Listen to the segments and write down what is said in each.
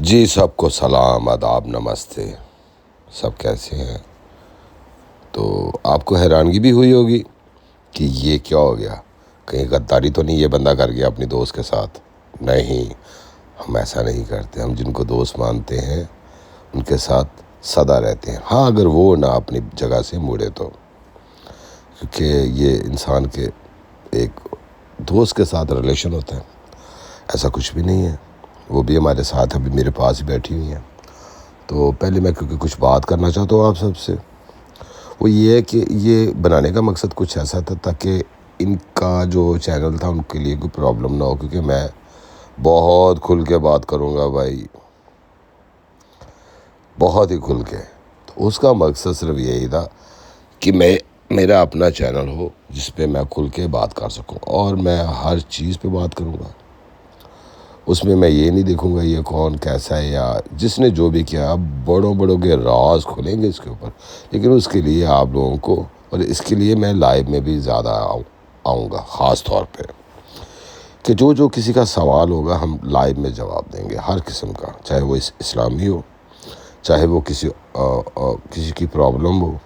जी सबको सलाम आदाब नमस्ते। सब कैसे हैं? तो आपको हैरानगी भी हुई होगी कि ये क्या हो गया, कहीं गद्दारी तो नहीं ये बंदा कर गया अपनी दोस्त के साथ। नहीं, हम ऐसा नहीं करते। हम जिनको दोस्त मानते हैं उनके साथ सदा रहते हैं। हाँ, अगर वो ना अपनी जगह से मुड़े तो, क्योंकि ये इंसान के एक दोस्त के साथ रिलेशन होता है, ऐसा कुछ भी नहीं है। वो भी हमारे साथ अभी मेरे पास ही बैठी हुई हैं। तो पहले मैं क्योंकि कुछ बात करना चाहता हूँ आप सबसे, वो ये है कि ये बनाने का मकसद कुछ ऐसा था ताकि इनका जो चैनल था उनके लिए कोई प्रॉब्लम ना हो, क्योंकि मैं बहुत खुल के बात करूँगा भाई, बहुत ही खुल के। तो उसका मकसद सिर्फ यही था कि मेरा अपना चैनल हो जिस पे मैं खुल के बात कर सकूं, और मैं हर चीज़ पे बात करूँगा। उसमें मैं ये नहीं देखूंगा ये कौन कैसा है या जिसने जो भी किया। बड़ों बड़ों के राज खुलेंगे इसके ऊपर, लेकिन उसके लिए आप लोगों को, और इसके लिए मैं लाइव में भी ज़्यादा आऊँगा ख़ास तौर पे, कि जो जो किसी का सवाल होगा हम लाइव में जवाब देंगे हर किस्म का, चाहे वो इस्लामी हो, चाहे वो किसी की प्रॉब्लम हो,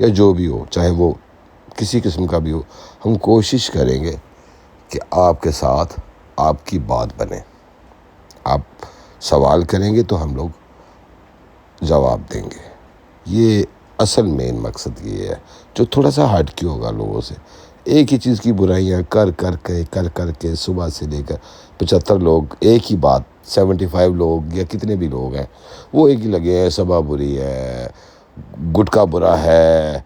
या जो भी हो, चाहे वो किसी किस्म का भी हो। हम कोशिश करेंगे कि आपके साथ आपकी बात बने। आप सवाल करेंगे तो हम लोग जवाब देंगे। ये असल मेन मकसद ये है, जो थोड़ा सा हट के होगा लोगों से। एक ही चीज़ की बुराइयां कर के सुबह से लेकर 75 लोग एक ही बात, 75 लोग या कितने भी लोग हैं वो एक ही लगे हैं, सबा बुरी है, गुटखा बुरा है,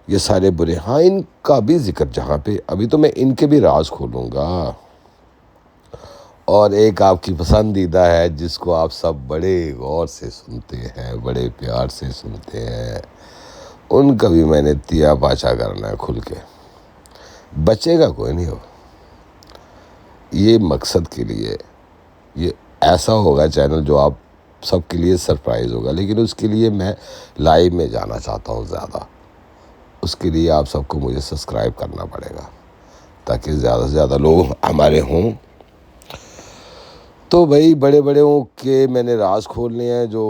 ये सारे बुरे। हाँ, इनका भी जिक्र जहाँ पे, अभी तो मैं इनके भी राज खोलूँगा। और एक आपकी पसंदीदा है जिसको आप सब बड़े गौर से सुनते हैं, बड़े प्यार से सुनते हैं, उनका भी मैंने तिया पाचा करना है खुल के। बचेगा कोई नहीं हो। ये मकसद के लिए ये ऐसा होगा चैनल जो आप सबके लिए सरप्राइज़ होगा, लेकिन उसके लिए मैं लाइव में जाना चाहता हूँ ज़्यादा। उसके लिए आप सबको मुझे सब्सक्राइब करना पड़ेगा ताकि ज़्यादा से ज़्यादा लोग हमारे हों। तो भाई बड़े बड़े के मैंने राज खोलने हैं जो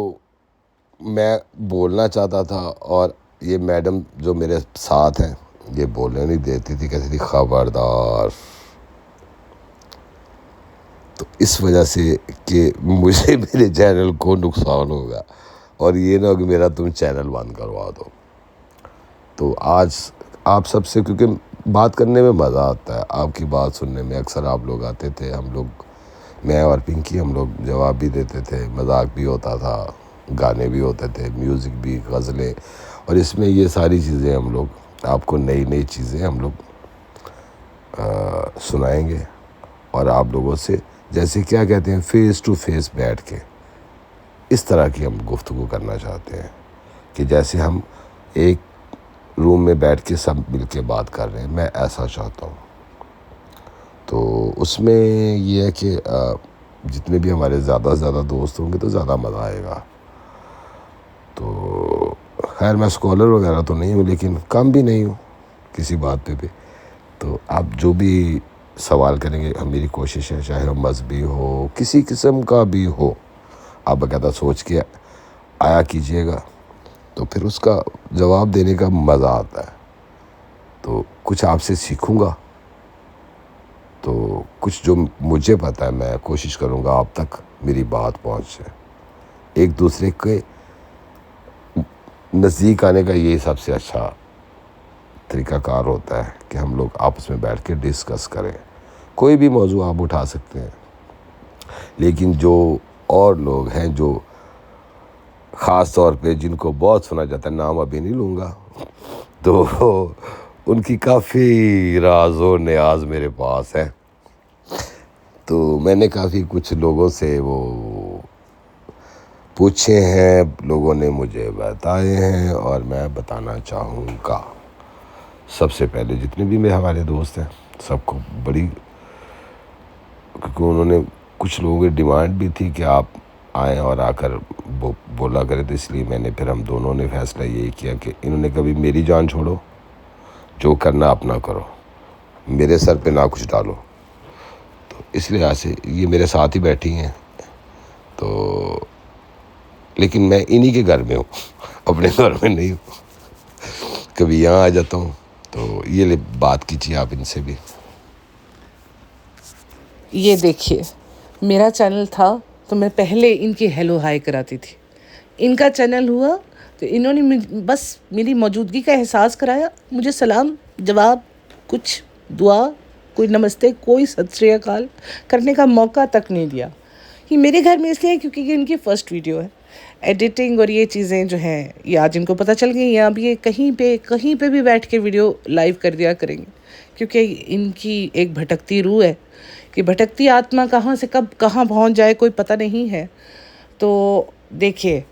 मैं बोलना चाहता था, और ये मैडम जो मेरे साथ हैं ये बोलने नहीं देती थी, कहती थी खबरदार। तो इस वजह से कि मुझे मेरे चैनल को नुकसान होगा, और ये ना हो कि मेरा तुम चैनल बंद करवा दो। तो आज आप सबसे, क्योंकि बात करने में मज़ा आता है, आपकी बात सुनने में। अक्सर आप लोग आते थे, हम लोग, मैं और पिंकी, हम लोग जवाब भी देते थे, मजाक भी होता था, गाने भी होते थे, म्यूज़िक भी, गज़लें। और इसमें ये सारी चीज़ें हम लोग आपको नई नई चीज़ें हम लोग सुनाएंगे, और आप लोगों से जैसे क्या कहते हैं फेस टू फेस बैठ के इस तरह की हम गुफ्तगू करना चाहते हैं, कि जैसे हम एक रूम में बैठ के सब मिल के बात कर रहे हैं। मैं ऐसा चाहता हूँ। तो उसमें ये है कि जितने भी हमारे ज़्यादा से ज़्यादा दोस्त होंगे तो ज़्यादा मज़ा आएगा। तो खैर, मैं स्कॉलर वगैरह तो नहीं हूँ, लेकिन कम भी नहीं हूँ किसी बात पे भी। तो आप जो भी सवाल करेंगे, हम, मेरी कोशिश है, चाहे वो मजहबी हो, किसी किस्म का भी हो, आप बाकायदा सोच के आया कीजिएगा, तो फिर उसका जवाब देने का मज़ा आता है। तो कुछ आपसे सीखूँगा, तो कुछ जो मुझे पता है मैं कोशिश करूँगा आप तक मेरी बात पहुँचे। एक दूसरे के नज़दीक आने का ये सबसे अच्छा तरीक़ाकार होता है कि हम लोग आपस में बैठ के डिस्कस करें। कोई भी मौजू आप उठा सकते हैं, लेकिन जो और लोग हैं जो ख़ास तौर पे जिनको बहुत सुना जाता है, नाम अभी नहीं लूँगा, तो उनकी काफ़ी राज और न्याज मेरे पास है। तो मैंने काफ़ी कुछ लोगों से वो पूछे हैं, लोगों ने मुझे बताए हैं, और मैं बताना चाहूँगा। सबसे पहले जितने भी मेरे हमारे दोस्त हैं सबको बड़ी, क्योंकि उन्होंने, कुछ लोगों की डिमांड भी थी कि आप आएँ और आकर बोला करें, तो इसलिए फिर हम दोनों ने फैसला यही किया कि इन्होंने कभी मेरी जान छोड़ो, जो करना अपना करो, मेरे सर पे ना कुछ डालो। तो इसलिए आज से ये मेरे साथ ही बैठी हैं। तो लेकिन मैं इन्हीं के घर में हूँ, अपने घर में नहीं हूँ। कभी यहाँ आ जाता हूँ, तो ये ले बात कीजिए आप इनसे भी। ये देखिए, मेरा चैनल था तो मैं पहले इनकी हेलो हाय कराती थी। इनका चैनल हुआ तो इन्होंने बस मेरी मौजूदगी का एहसास कराया, मुझे सलाम जवाब, कुछ दुआ, कोई नमस्ते, कोई सत श्री अकाल करने का मौका तक नहीं दिया। ये मेरे घर में इसलिए क्योंकि ये इनकी फ़र्स्ट वीडियो है। एडिटिंग और ये चीज़ें जो हैं ये आज इनको पता चल गई हैं। अब ये कहीं पे भी बैठ के वीडियो लाइव कर दिया करेंगे, क्योंकि इनकी एक भटकती रूह है कि भटकती आत्मा कहाँ से कब कहाँ पहुँच जाए कोई पता नहीं है। तो देखिए,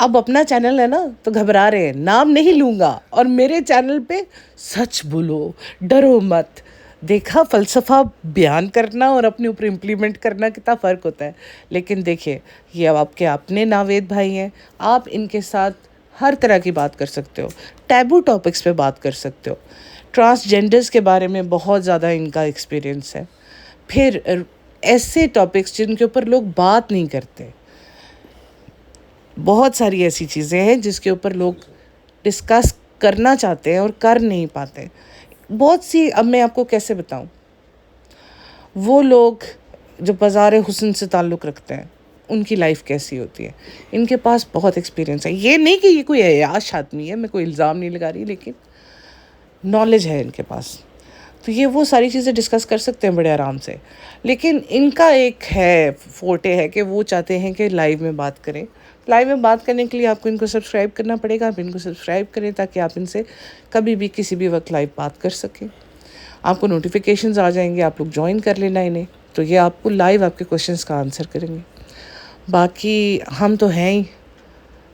अब अपना चैनल है ना तो घबरा रहे हैं, नाम नहीं लूँगा, और मेरे चैनल पे सच बोलो, डरो मत। देखा, फ़लसफ़ा बयान करना और अपने ऊपर इम्प्लीमेंट करना कितना फ़र्क होता है। लेकिन देखिए, ये अब आपके अपने नावेद भाई हैं, आप इनके साथ हर तरह की बात कर सकते हो, टैबू टॉपिक्स पे बात कर सकते हो। ट्रांसजेंडर्स के बारे में बहुत ज़्यादा इनका एक्सपीरियंस है। फिर ऐसे टॉपिक्स जिनके ऊपर लोग बात नहीं करते, बहुत सारी ऐसी चीज़ें हैं जिसके ऊपर लोग डिस्कस करना चाहते हैं और कर नहीं पाते। बहुत सी, अब मैं आपको कैसे बताऊं, वो लोग जो बाज़ार हुस्न से ताल्लुक़ रखते हैं उनकी लाइफ कैसी होती है। इनके पास बहुत एक्सपीरियंस है। ये नहीं कि ये कोई अय्याश आदमी है, मैं कोई इल्ज़ाम नहीं लगा रही, लेकिन नॉलेज है इनके पास, तो ये वो सारी चीज़ें डिस्कस कर सकते हैं बड़े आराम से। लेकिन इनका एक है फोटे है कि वो चाहते हैं कि लाइव में बात करें। लाइव में बात करने के लिए आपको इनको सब्सक्राइब करना पड़ेगा। आप इनको सब्सक्राइब करें ताकि आप इनसे कभी भी किसी भी वक्त लाइव बात कर सकें। आपको नोटिफिकेशंस आ जाएंगे, आप लोग ज्वाइन कर लेना इन्हें, तो ये आपको लाइव आपके क्वेश्चंस का आंसर करेंगे। बाकी हम तो हैं ही,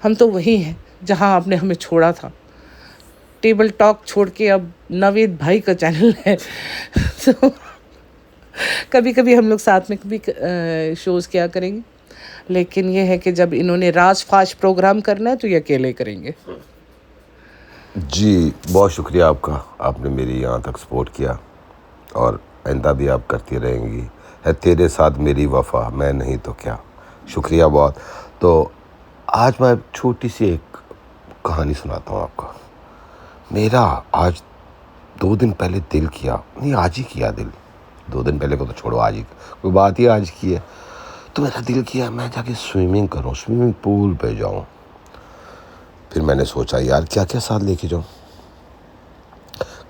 हम तो वही हैं जहाँ आपने हमें छोड़ा था। टेबल टॉक छोड़ के अब नवेद भाई का चैनल है। तो कभी कभी हम लोग साथ में कभी शोज़ किया करेंगे, लेकिन ये है कि जब इन्होंने राज फाश प्रोग्राम करना है तो ये अकेले करेंगे। जी, बहुत शुक्रिया आपका, आपने मेरी यहाँ तक सपोर्ट किया और आइंदा भी आप करती रहेंगी। है तेरे साथ मेरी वफ़ा, मैं नहीं तो क्या। शुक्रिया बहुत। तो आज मैं छोटी सी एक कहानी सुनाता हूँ आपको। मेरा आज 2 दिन पहले दिल किया, नहीं आज ही किया दिल, 2 दिन पहले को तो छोड़ो, आज ही कोई बात ही आज की है। तो मेरा दिल किया मैं जाके स्विमिंग करूँ, स्विमिंग पूल पे जाऊँ। फिर मैंने सोचा यार क्या क्या साथ लेके जाऊँ।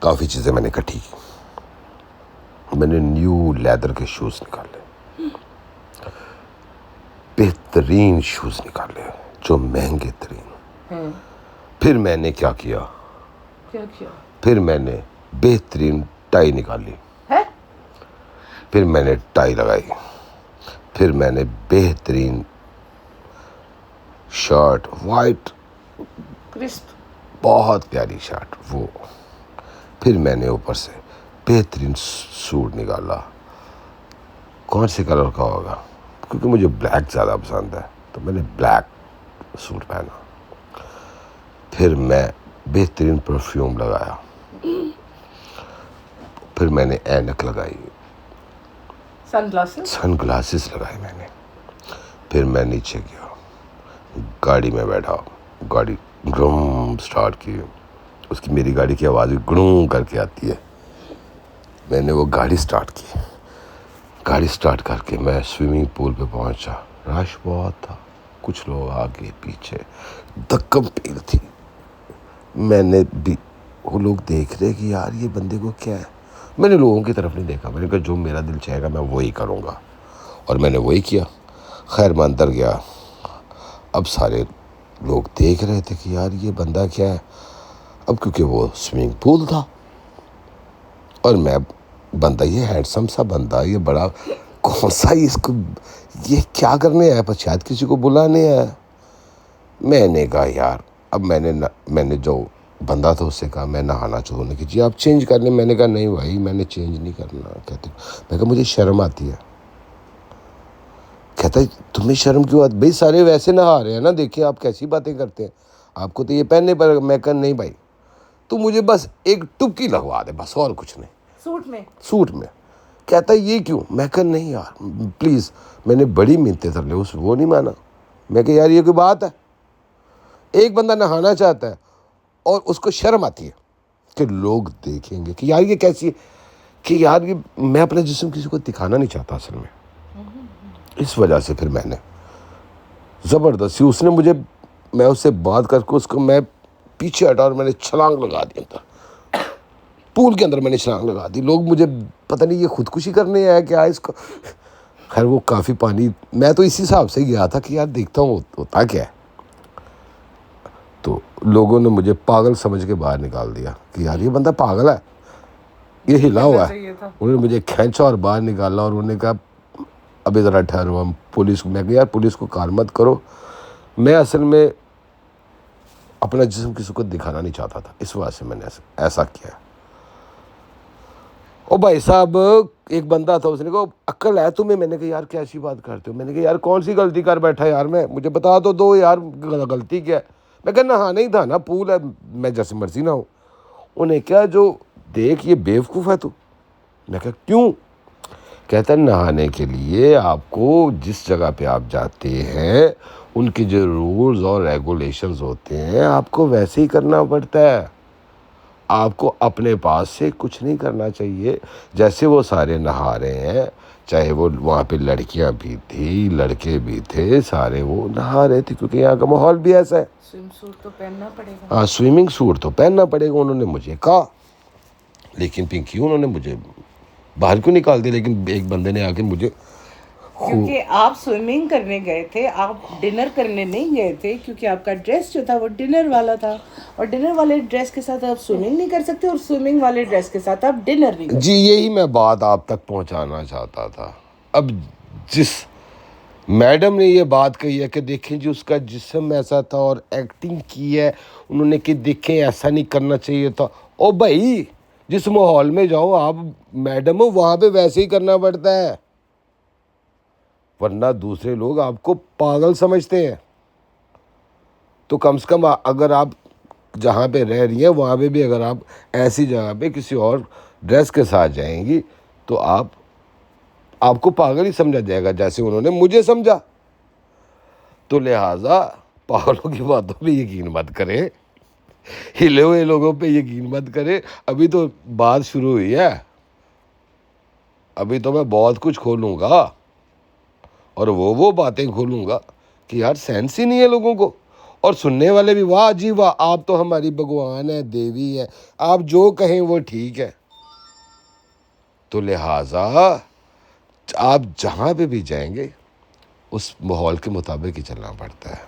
काफ़ी चीज़ें मैंने इकट्ठी की। मैंने न्यू लेदर के शूज़ निकाले, बेहतरीन शूज़ निकाले जो महंगे तरीन। फिर मैंने क्या किया, फिर मैंने बेहतरीन टाई निकाली है? फिर मैंने टाई लगाई। फिर मैंने बेहतरीन शर्ट, वाइट क्रिस्प, बहुत प्यारी शर्ट वो। फिर मैंने ऊपर से बेहतरीन सूट निकाला। कौन से कलर का होगा, क्योंकि मुझे ब्लैक ज़्यादा पसंद है, तो मैंने ब्लैक सूट पहना। फिर मैं बेहतरीन परफ्यूम लगाया। फिर मैंने ऐनक लगाई, सनग्लासेस लगाए मैंने। फिर मैं नीचे गया, गाड़ी में बैठा, गाड़ी ग्रूम स्टार्ट की। उसकी, मेरी गाड़ी की आवाज़ भी ग्रूम करके आती है। मैंने वो गाड़ी स्टार्ट की, गाड़ी स्टार्ट करके मैं स्विमिंग पूल पे पहुंचा। रश बहुत था, कुछ लोग आगे पीछे, धक्कम पेल थी। मैंने भी, वो लोग देख रहे कि यार ये बंदे को क्या है। मैंने लोगों की तरफ नहीं देखा, मैंने कहा जो मेरा दिल चाहेगा मैं वही करूँगा, और मैंने वही किया। खैर मैं अंदर गया। अब सारे लोग देख रहे थे कि यार ये बंदा क्या है। अब क्योंकि वो स्विमिंग पूल था और मैं बंदा, ये हैंडसम सा बंदा, ये बड़ा कौन सा, इसको ये क्या करने आया, पर शायद किसी को बुलाने आया। मैंने कहा यार, अब मैंने जो बंदा था उससे कहा मैं नहाना चाहूँ कि जी आप चेंज कर लें। मैंने कहा नहीं भाई मैंने चेंज नहीं करना। कहते, मैं कहा मुझे शर्म आती है। कहता है तुम्हें शर्म क्यों आती, भाई सारे वैसे नहा रहे हैं ना, देखिए आप कैसी बातें करते हैं, आपको तो ये पहनने पर। मैं कहा नहीं भाई, तू मुझे बस एक टुपकी लगवा दे बस, और कुछ नहीं, सूट में। कहता है ये क्यों, मैं कहा नहीं यार प्लीज़। मैंने बड़ी मिन्नतें कर ली, वो नहीं माना। मैं कहा यार ये कोई बात है? एक बंदा नहाना चाहता है और उसको शर्म आती है कि लोग देखेंगे कि यार ये कैसी है, कि यार ये मैं अपना जिस्म किसी को दिखाना नहीं चाहता असल में। इस वजह से फिर मैंने ज़बरदस्ती उसने मुझे, मैं उससे बात करके उसको मैं पीछे हटा और मैंने छलांग लगा दी अंदर, पूल के अंदर मैंने छलांग लगा दी। लोग मुझे पता नहीं ये खुदकुशी करने आया क्या इसको। खैर वो काफ़ी पानी, मैं तो इसी हिसाब से गया था कि यार देखता हूँ होता क्या है। तो लोगों ने मुझे पागल समझ के बाहर निकाल दिया कि यार ये बंदा पागल है, ये हिला हुआ है। उन्होंने मुझे खींचा और बाहर निकाला और उन्होंने कहा अभी ज़रा ठहरो हम पुलिस को। मैं कहा यार पुलिस को कॉल मत करो, मैं असल में अपना जिस्म किसी को दिखाना नहीं चाहता था, इस वजह से मैंने ऐसा किया। ओ भाई साहब एक बंदा था, उसने कहा अक्ल है तुम्हें? मैंने कहा यार क्या ऐसी बात करते हो? मैंने कहा यार कौन सी गलती कर बैठा यार, मैं मुझे बता तो दो यार गलती क्या है। मैं कहा नहाना ही था ना, पूल है, मैं जैसे मर्जी ना हूँ। उन्हें क्या जो देख ये बेवकूफ़ है तू। मैं कहा क्यों? कहता है नहाने के लिए आपको जिस जगह पे आप जाते हैं उनके जो रूल्स और रेगुलेशंस होते हैं आपको वैसे ही करना पड़ता है। आपको अपने पास से कुछ नहीं करना चाहिए। जैसे वो सारे नहा रहे हैं, चाहे वो वहाँ पे लड़कियाँ भी थी लड़के भी थे, सारे वो नहा रहे थे क्योंकि यहाँ का माहौल भी ऐसा है। स्विम सूट तो पहनना पड़ेगा। हाँ स्विमिंग सूट तो पहनना पड़ेगा, उन्होंने मुझे कहा। लेकिन पिंकी उन्होंने मुझे बाहर क्यों निकाल दिया? लेकिन एक बंदे ने आके मुझे, क्योंकि आप स्विमिंग करने गए थे, आप डिनर करने नहीं गए थे, क्योंकि आपका ड्रेस जो था वो डिनर वाला था और डिनर वाले ड्रेस के साथ आप स्विमिंग नहीं कर सकते और स्विमिंग वाले ड्रेस के साथ आप डिनर नहीं कर जी यही मैं बात आप तक पहुंचाना चाहता था। अब जिस मैडम ने ये बात कही है कि देखें जी उसका जिस्म ऐसा था और एक्टिंग की है उन्होंने कि देखें ऐसा नहीं करना चाहिए था। ओ भाई जिस माहौल में जाओ आप मैडम हो वहाँ पे वैसे ही करना पड़ता है, वरना दूसरे लोग आपको पागल समझते हैं। तो कम से कम अगर आप जहाँ पे रह रही हैं वहाँ पे भी अगर आप ऐसी जगह पे किसी और ड्रेस के साथ जाएंगी तो आपको पागल ही समझा जाएगा जैसे उन्होंने मुझे समझा। तो लिहाजा पागलों की बातों पे यकीन मत करें, हिले हुए लोगों पे यकीन मत करें। अभी तो बात शुरू हुई है, अभी तो मैं बहुत कुछ खोलूँगा और वो बातें खोलूँगा कि यार सेंस ही नहीं है लोगों को। और सुनने वाले भी वाह जी वाह आप तो हमारी भगवान है, देवी है, आप जो कहें वो ठीक है। तो लिहाजा आप जहाँ पे भी जाएंगे उस माहौल के मुताबिक ही चलना पड़ता है।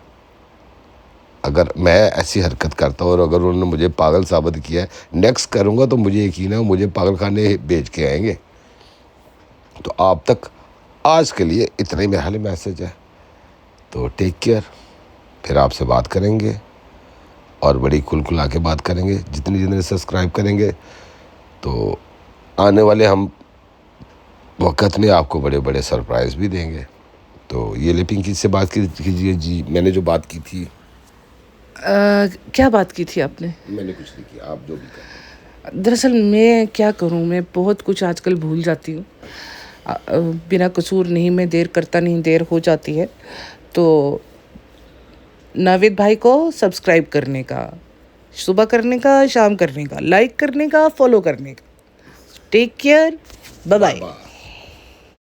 अगर मैं ऐसी हरकत करता हूँ और अगर उन्होंने मुझे पागल साबित किया है, नेक्स्ट करूँगा तो मुझे यकीन है मुझे पागल खाने बेच के आएंगे। तो आप तक आज के लिए इतना ही मेरा मैसेज है। तो टेक केयर, फिर आपसे बात करेंगे और बड़ी खुल आके बात करेंगे। जितने सब्सक्राइब करेंगे तो आने वाले हम वक्त में आपको बड़े बड़े सरप्राइज़ भी देंगे। तो ये ले पिंकी से बात कीजिए जी, मैंने जो बात की थी। क्या बात की थी आपने? मैंने कुछ नहीं किया, आप जो भी करें। दरअसल मैं क्या करूं, मैं बहुत कुछ आजकल भूल जाती हूँ। बिना कसूर नहीं, मैं देर करता नहीं, देर हो जाती है। तो नाविद भाई को सब्सक्राइब करने का, सुबह करने का, शाम करने का, लाइक करने का, फॉलो करने का। Take care, bye bye.